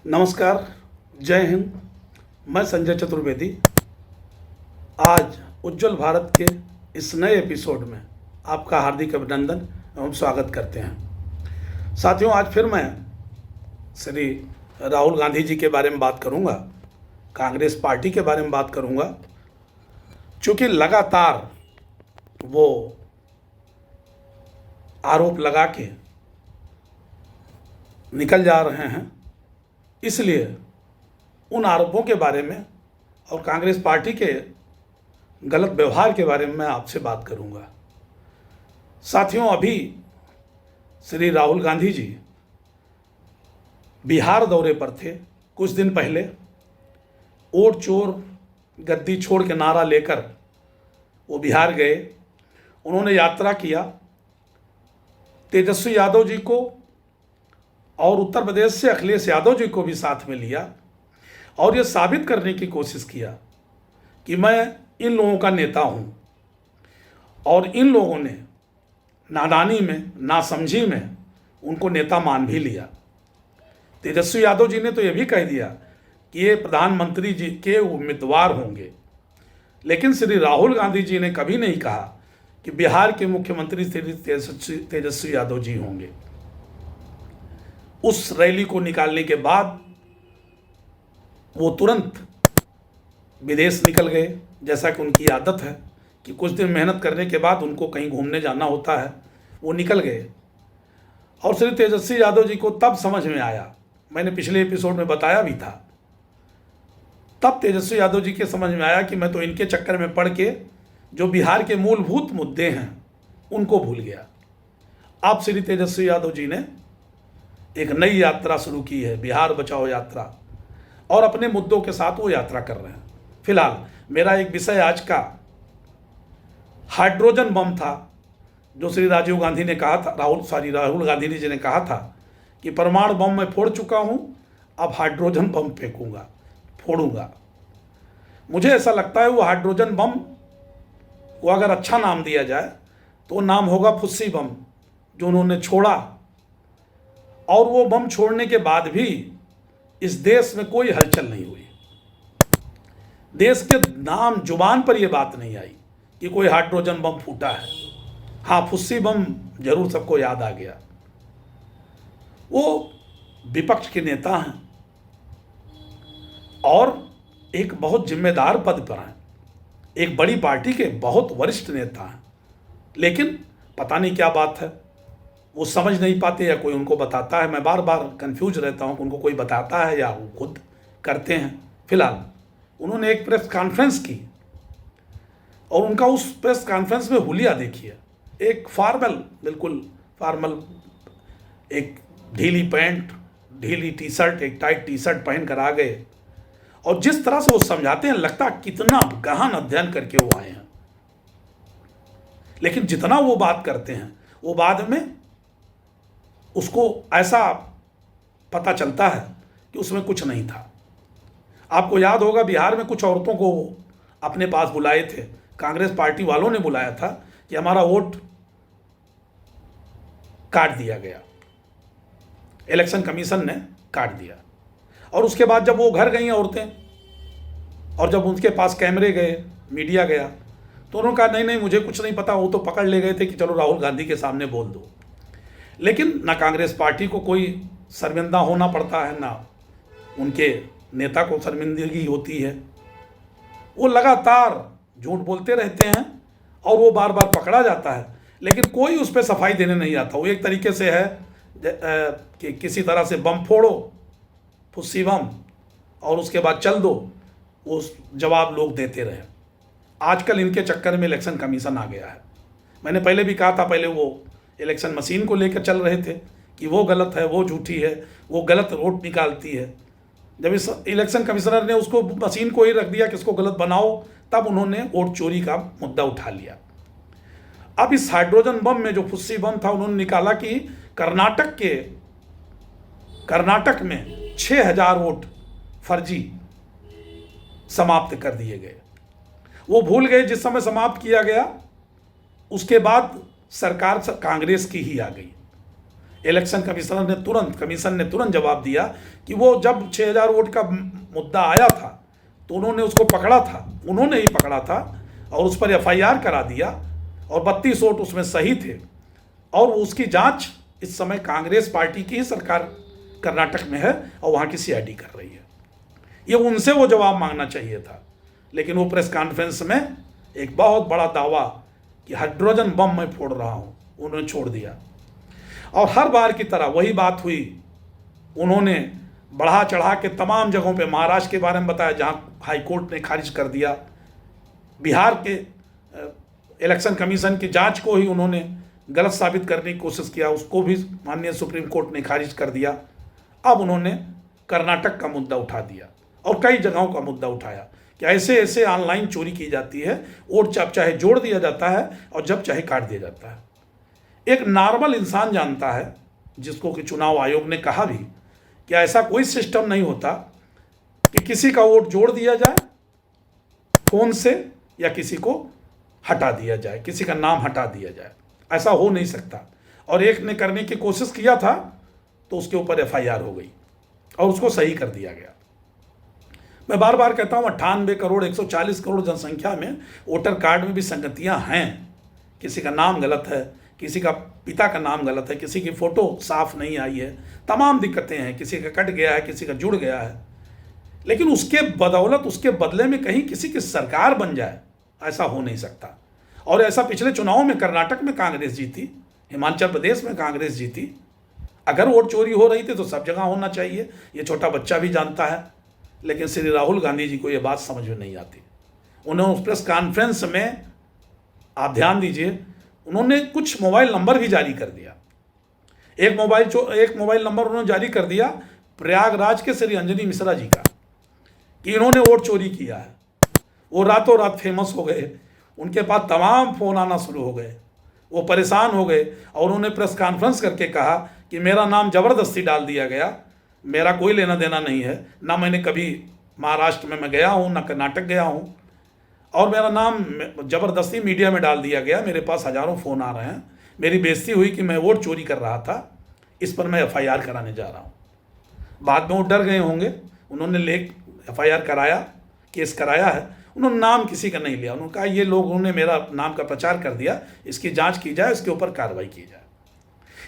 नमस्कार, जय हिंद। मैं संजय चतुर्वेदी आज उज्जवल भारत के इस नए एपिसोड में आपका हार्दिक अभिनंदन एवं स्वागत करते हैं। साथियों, आज फिर मैं श्री राहुल गांधी जी के बारे में बात करूंगा, कांग्रेस पार्टी के बारे में बात करूंगा। चूँकि लगातार वो आरोप लगा के निकल जा रहे हैं, इसलिए उन आरोपों के बारे में और कांग्रेस पार्टी के गलत व्यवहार के बारे में मैं आपसे बात करूंगा। साथियों, अभी श्री राहुल गांधी जी बिहार दौरे पर थे। कुछ दिन पहले वोट चोर गद्दी छोड़ के नारा लेकर वो बिहार गए। उन्होंने यात्रा किया, तेजस्वी यादव जी को और उत्तर प्रदेश से अखिलेश यादव जी को भी साथ में लिया और ये साबित करने की कोशिश किया कि मैं इन लोगों का नेता हूं। और इन लोगों ने नादानी में, नासमझी में उनको नेता मान भी लिया। तेजस्वी यादव जी ने तो ये भी कह दिया कि ये प्रधानमंत्री जी के उम्मीदवार होंगे, लेकिन श्री राहुल गांधी जी ने कभी नहीं कहा कि बिहार के मुख्यमंत्री तेजस्वी यादव जी होंगे। उस रैली को निकालने के बाद वो तुरंत विदेश निकल गए, जैसा कि उनकी आदत है कि कुछ दिन मेहनत करने के बाद उनको कहीं घूमने जाना होता है। वो निकल गए और श्री तेजस्वी यादव जी को तब समझ में आया, मैंने पिछले एपिसोड में बताया भी था, तब तेजस्वी यादव जी के समझ में आया कि मैं तो इनके चक्कर में पड़ के जो बिहार के मूलभूत मुद्दे हैं उनको भूल गया। अब श्री तेजस्वी यादव जी ने एक नई यात्रा शुरू की है, बिहार बचाओ यात्रा, और अपने मुद्दों के साथ वो यात्रा कर रहे हैं। फिलहाल मेरा एक विषय आज का हाइड्रोजन बम था, जो श्री राजीव गांधी ने कहा था, राहुल गांधी जी ने कहा था कि परमाणु बम मैं फोड़ चुका हूं, अब हाइड्रोजन बम फेंकूंगा, फोड़ूंगा। मुझे ऐसा लगता है वो हाइड्रोजन बम को अगर अच्छा नाम दिया जाए तो नाम होगा फुस्सी बम, जो उन्होंने छोड़ा। और वो बम छोड़ने के बाद भी इस देश में कोई हलचल नहीं हुई। देश के नाम जुबान पर यह बात नहीं आई कि कोई हाइड्रोजन बम फूटा है। हाँ, फुस्सी बम जरूर सबको याद आ गया। वो विपक्ष के नेता हैं और एक बहुत जिम्मेदार पद पर हैं, एक बड़ी पार्टी के बहुत वरिष्ठ नेता हैं, लेकिन पता नहीं क्या बात है, वो समझ नहीं पाते या कोई उनको बताता है। मैं बार बार कंफ्यूज रहता हूँ कि उनको कोई बताता है या वो खुद करते हैं। फिलहाल उन्होंने एक प्रेस कॉन्फ्रेंस की और उनका उस प्रेस कॉन्फ्रेंस में हुलिया देखिए। एक फॉर्मल, बिल्कुल फॉर्मल, एक ढीली पैंट, ढीली टी शर्ट, एक टाइट टी शर्ट पहन कर आ गए और जिस तरह से वो समझाते हैं, लगता कितना गहन अध्ययन करके वो आए हैं। लेकिन जितना वो बात करते हैं वो बाद में उसको ऐसा पता चलता है कि उसमें कुछ नहीं था। आपको याद होगा, बिहार में कुछ औरतों को अपने पास बुलाए थे, कांग्रेस पार्टी वालों ने बुलाया था कि हमारा वोट काट दिया गया, इलेक्शन कमीशन ने काट दिया। और उसके बाद जब वो घर गई औरतें और जब उनके पास कैमरे गए, मीडिया गया, तो उन्होंने कहा नहीं नहीं, मुझे कुछ नहीं पता, वो तो पकड़ ले गए थे कि चलो राहुल गांधी के सामने बोल दो। लेकिन ना कांग्रेस पार्टी को कोई शर्मिंदा होना पड़ता है, ना उनके नेता को शर्मिंदगी होती है। वो लगातार झूठ बोलते रहते हैं और वो बार बार पकड़ा जाता है, लेकिन कोई उस पर सफाई देने नहीं आता। वो एक तरीके से है कि किसी तरह से बम फोड़ो, फुस्सी बम, और उसके बाद चल दो, वो जवाब लोग देते रहे। आजकल इनके चक्कर में इलेक्शन कमीशन आ गया है। मैंने पहले भी कहा था, पहले वो इलेक्शन मशीन को लेकर चल रहे थे कि वो गलत है, वो झूठी है, वो गलत वोट निकालती है। जब इस इलेक्शन कमिश्नर ने उसको मशीन को ही रख दिया कि इसको गलत बनाओ, तब उन्होंने वोट चोरी का मुद्दा उठा लिया। अब इस हाइड्रोजन बम में जो फुस्सी बम था, उन्होंने निकाला कि कर्नाटक में 6000 वोट फर्जी समाप्त कर दिए गए। वो भूल गए जिस समय समाप्त किया गया, उसके बाद सरकार कांग्रेस की ही आ गई। इलेक्शन कमीशन ने तुरंत जवाब दिया कि वो जब 6000 वोट का मुद्दा आया था तो उन्होंने उसको पकड़ा था, उन्होंने ही पकड़ा था और उस पर FIR करा दिया और 32 वोट उसमें सही थे और उसकी जांच इस समय कांग्रेस पार्टी की ही सरकार कर्नाटक में है और वहाँ की CID कर रही है। ये उनसे वो जवाब मांगना चाहिए था, लेकिन वो प्रेस कॉन्फ्रेंस में एक बहुत बड़ा दावा कि हाइड्रोजन बम मैं फोड़ रहा हूँ उन्होंने छोड़ दिया। और हर बार की तरह वही बात हुई, उन्होंने बढ़ा चढ़ा के तमाम जगहों पे महाराष्ट्र के बारे में बताया जहाँ हाई कोर्ट ने खारिज कर दिया, बिहार के इलेक्शन कमीशन की जांच को ही उन्होंने गलत साबित करने की कोशिश किया, उसको भी माननीय सुप्रीम कोर्ट ने खारिज कर दिया। अब उन्होंने कर्नाटक का मुद्दा उठा दिया और कई जगहों का मुद्दा उठाया कि ऐसे ऐसे ऑनलाइन चोरी की जाती है, वोट चाहे जोड़ दिया जाता है और जब चाहे काट दिया जाता है। एक नॉर्मल इंसान जानता है, जिसको कि चुनाव आयोग ने कहा भी कि ऐसा कोई सिस्टम नहीं होता कि किसी का वोट जोड़ दिया जाए फोन से या किसी को हटा दिया जाए, किसी का नाम हटा दिया जाए, ऐसा हो नहीं सकता। और एक ने करने की कोशिश किया था तो उसके ऊपर FIR हो गई और उसको सही कर दिया गया। मैं बार बार कहता हूँ 98 करोड़ 140 करोड़ जनसंख्या में वोटर कार्ड में भी संगतियाँ हैं, किसी का नाम गलत है, किसी का पिता का नाम गलत है, किसी की फ़ोटो साफ नहीं आई है, तमाम दिक्कतें हैं, किसी का कट गया है, किसी का जुड़ गया है, लेकिन उसके बदौलत उसके बदले में कहीं किसी की सरकार बन जाए, ऐसा हो नहीं सकता। और ऐसा पिछले चुनाव में कर्नाटक में कांग्रेस जीती, हिमाचल प्रदेश में कांग्रेस जीती। अगर वोट चोरी हो रही थी तो सब जगह होना चाहिए, ये छोटा बच्चा भी जानता है, लेकिन श्री राहुल गांधी जी को ये बात समझ में नहीं आती। उन्होंने उस प्रेस कॉन्फ्रेंस में, आप ध्यान दीजिए, उन्होंने कुछ मोबाइल नंबर भी जारी कर दिया। एक मोबाइल नंबर उन्होंने जारी कर दिया प्रयागराज के श्री अंजनी मिश्रा जी का, कि इन्होंने वोट चोरी किया है। वो रातों रात फेमस हो गए, उनके पास तमाम फ़ोन आना शुरू हो गए, वो परेशान हो गए और उन्होंने प्रेस कॉन्फ्रेंस करके कहा कि मेरा नाम ज़बरदस्ती डाल दिया गया, मेरा कोई लेना देना नहीं है, ना मैंने कभी महाराष्ट्र में मैं गया हूँ, ना कर्नाटक गया हूँ, और मेरा नाम ज़बरदस्ती मीडिया में डाल दिया गया, मेरे पास हज़ारों फ़ोन आ रहे हैं, मेरी बेइज्जती हुई कि मैं वोट चोरी कर रहा था, इस पर मैं FIR कराने जा रहा हूँ। बाद में वो डर गए होंगे, उन्होंने FIR कराया, केस कराया है, उन्होंने नाम किसी का नहीं लिया, उन्होंने कहा ये लोगों ने मेरा नाम का प्रचार कर दिया, इसकी जांच की जाए, इसके ऊपर कार्रवाई की जाए।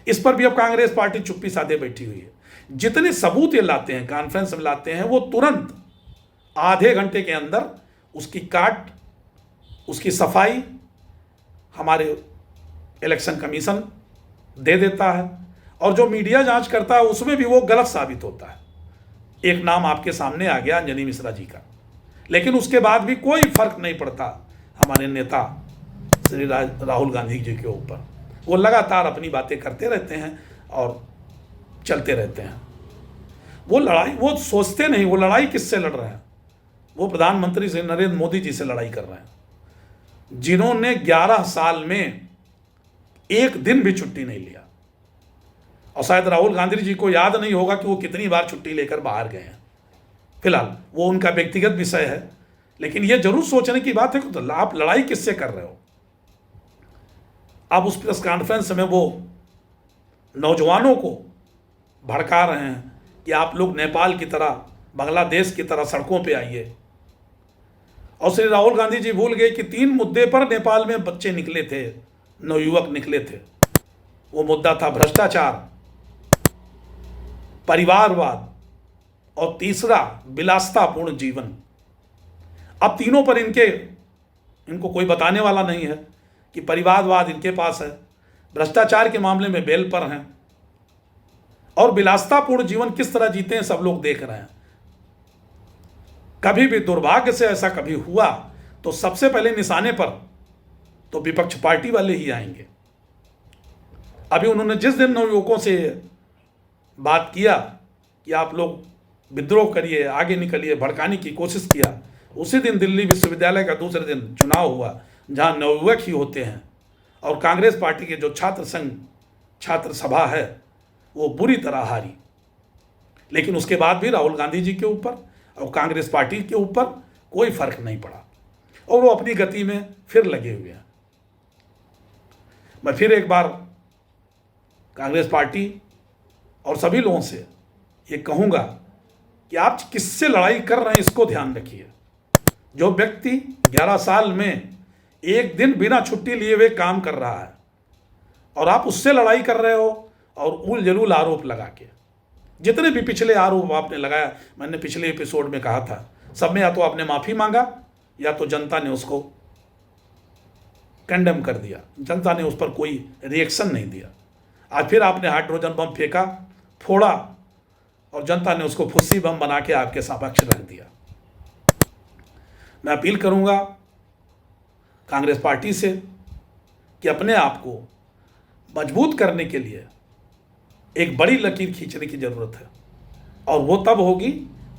इस पर भी अब कांग्रेस पार्टी चुप्पी साधे बैठी हुई है। जितने सबूत ये लाते हैं, कॉन्फ्रेंस में लाते हैं, वो तुरंत आधे घंटे के अंदर उसकी काट, उसकी सफाई हमारे इलेक्शन कमीशन दे देता है, और जो मीडिया जांच करता है उसमें भी वो गलत साबित होता है। एक नाम आपके सामने आ गया अंजनी मिश्रा जी का, लेकिन उसके बाद भी कोई फर्क नहीं पड़ता हमारे नेता श्री राहुल गांधी जी के ऊपर। वो लगातार अपनी बातें करते रहते हैं और चलते रहते हैं। वो लड़ाई, वो सोचते नहीं वो लड़ाई किससे लड़ रहे हैं। वो प्रधानमंत्री श्री नरेंद्र मोदी जी से लड़ाई कर रहे हैं, जिन्होंने 11 साल में एक दिन भी छुट्टी नहीं लिया। और शायद राहुल गांधी जी को याद नहीं होगा कि वो कितनी बार छुट्टी लेकर बाहर गए हैं। फिलहाल वो उनका व्यक्तिगत विषय है, लेकिन ये जरूर सोचने की बात है कि तो आप लड़ाई किससे कर रहे हो। आप उस प्रेस कॉन्फ्रेंस में वो नौजवानों को भड़का रहे हैं कि आप लोग नेपाल की तरह, बांग्लादेश की तरह सड़कों पे आइए। और श्री राहुल गांधी जी भूल गए कि 3 मुद्दे पर नेपाल में बच्चे निकले थे, नवयुवक निकले थे। वो मुद्दा था भ्रष्टाचार, परिवारवाद और तीसरा विलासितापूर्ण जीवन। अब तीनों पर इनको कोई बताने वाला नहीं है कि परिवारवाद इनके पास है, भ्रष्टाचार के मामले में बेल पर हैं, और विलासितापूर्ण जीवन किस तरह जीते हैं सब लोग देख रहे हैं। कभी भी दुर्भाग्य से ऐसा कभी हुआ तो सबसे पहले निशाने पर तो विपक्ष पार्टी वाले ही आएंगे। अभी उन्होंने जिस दिन नवयुवकों से बात किया कि आप लोग विद्रोह करिए, आगे निकलिए, भड़काने की कोशिश किया, उसी दिन दिल्ली विश्वविद्यालय का दूसरे दिन चुनाव हुआ, जहां नवयुवक ही होते हैं, और कांग्रेस पार्टी के जो छात्र संघ, छात्र सभा है, वो बुरी तरह हारी। लेकिन उसके बाद भी राहुल गांधी जी के ऊपर और कांग्रेस पार्टी के ऊपर कोई फर्क नहीं पड़ा, और वो अपनी गति में फिर लगे हुए हैं। मैं फिर एक बार कांग्रेस पार्टी और सभी लोगों से ये कहूँगा कि आप किससे लड़ाई कर रहे हैं इसको ध्यान रखिए। जो व्यक्ति 11 साल में एक दिन बिना छुट्टी लिए हुए काम कर रहा है और आप उससे लड़ाई कर रहे हो और उल जलूल आरोप लगा के, जितने भी पिछले आरोप आपने लगाया, मैंने पिछले एपिसोड में कहा था, सब में या तो आपने माफ़ी मांगा या तो जनता ने उसको कंडेम कर दिया, जनता ने उस पर कोई रिएक्शन नहीं दिया। आज फिर आपने हाइड्रोजन बम फेंका, फोड़ा और जनता ने उसको फुस्सी बम बना के आपके समक्ष रख दिया। मैं अपील करूंगा कांग्रेस पार्टी से कि अपने आप को मजबूत करने के लिए एक बड़ी लकीर खींचने की ज़रूरत है, और वो तब होगी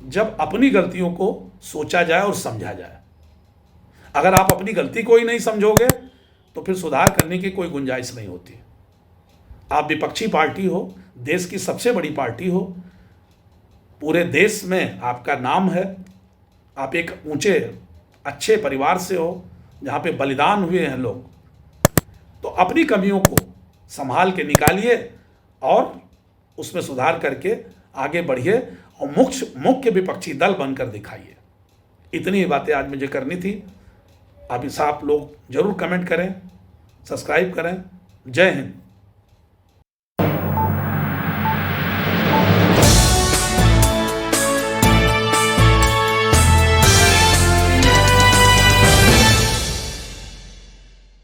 जब अपनी गलतियों को सोचा जाए और समझा जाए। अगर आप अपनी गलती को ही नहीं समझोगे तो फिर सुधार करने की कोई गुंजाइश नहीं होती। आप विपक्षी पार्टी हो, देश की सबसे बड़ी पार्टी हो, पूरे देश में आपका नाम है, आप एक ऊंचे अच्छे परिवार से हो जहाँ पे बलिदान हुए हैं लोग, तो अपनी कमियों को संभाल के निकालिए और उसमें सुधार करके आगे बढ़िए और मुख्य विपक्षी दल बनकर दिखाइए। इतनी ही बातें आज मुझे करनी थी। आप लोग जरूर कमेंट करें, सब्सक्राइब करें। जय हिंद।